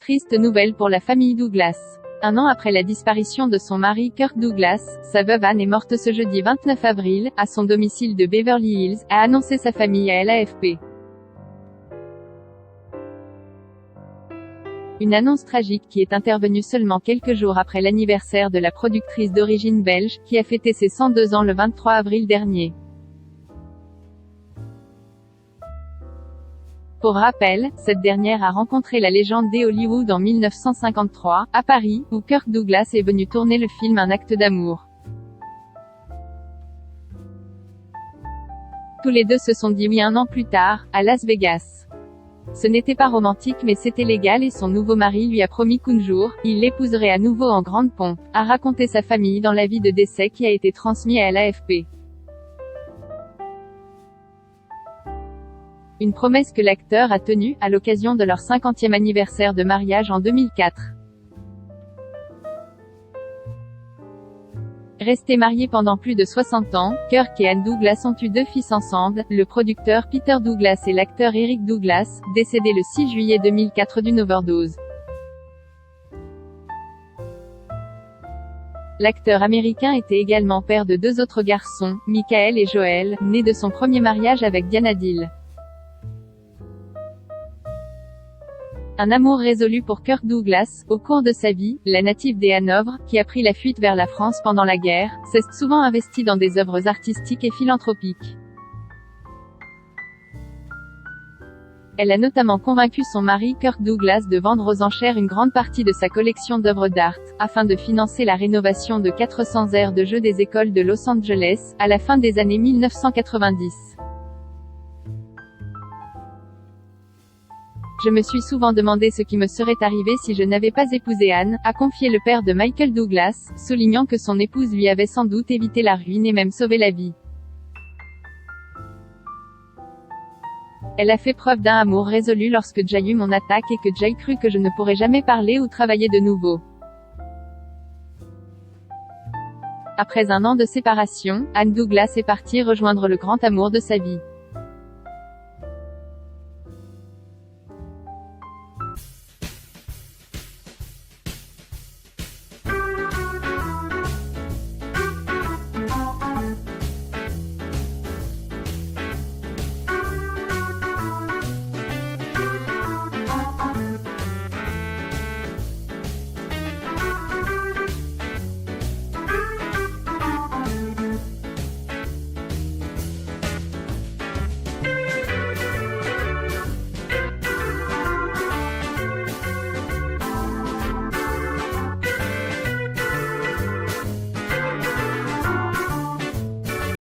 Triste nouvelle pour la famille Douglas. Un an après la disparition de son mari Kirk Douglas, sa veuve Anne est morte ce jeudi 29 avril, à son domicile de Beverly Hills, a annoncé sa famille à l'AFP. Une annonce tragique qui est intervenue seulement quelques jours après l'anniversaire de la productrice d'origine belge, qui a fêté ses 102 ans le 23 avril dernier. Pour rappel, cette dernière a rencontré la légende des Hollywood en 1953, à Paris, où Kirk Douglas est venu tourner le film Un acte d'amour. Tous les deux se sont dit oui un an plus tard, à Las Vegas. Ce n'était pas romantique mais c'était légal et son nouveau mari lui a promis qu'un jour, il l'épouserait à nouveau en grande pompe, a raconté sa famille dans l'avis de décès qui a été transmis à l'AFP. Une promesse que l'acteur a tenue, à l'occasion de leur 50e anniversaire de mariage en 2004. Restés mariés pendant plus de 60 ans, Kirk et Anne Douglas ont eu 2 fils ensemble, le producteur Peter Douglas et l'acteur Eric Douglas, décédé le 6 juillet 2004 d'une overdose. L'acteur américain était également père de 2 autres garçons, Michael et Joel, nés de son premier mariage avec Diana Dill. Un amour résolu pour Kirk Douglas, au cours de sa vie, la native des Hanovre, qui a pris la fuite vers la France pendant la guerre, s'est souvent investie dans des œuvres artistiques et philanthropiques. Elle a notamment convaincu son mari Kirk Douglas de vendre aux enchères une grande partie de sa collection d'œuvres d'art, afin de financer la rénovation de 400 aires de jeux des écoles de Los Angeles, à la fin des années 1990. Je me suis souvent demandé ce qui me serait arrivé si je n'avais pas épousé Anne, a confié le père de Michael Douglas, soulignant que son épouse lui avait sans doute évité la ruine et même sauvé la vie. Elle a fait preuve d'un amour résolu lorsque j'ai eu mon attaque et que j'ai cru que je ne pourrais jamais parler ou travailler de nouveau. Après un an de séparation, Anne Douglas est partie rejoindre le grand amour de sa vie.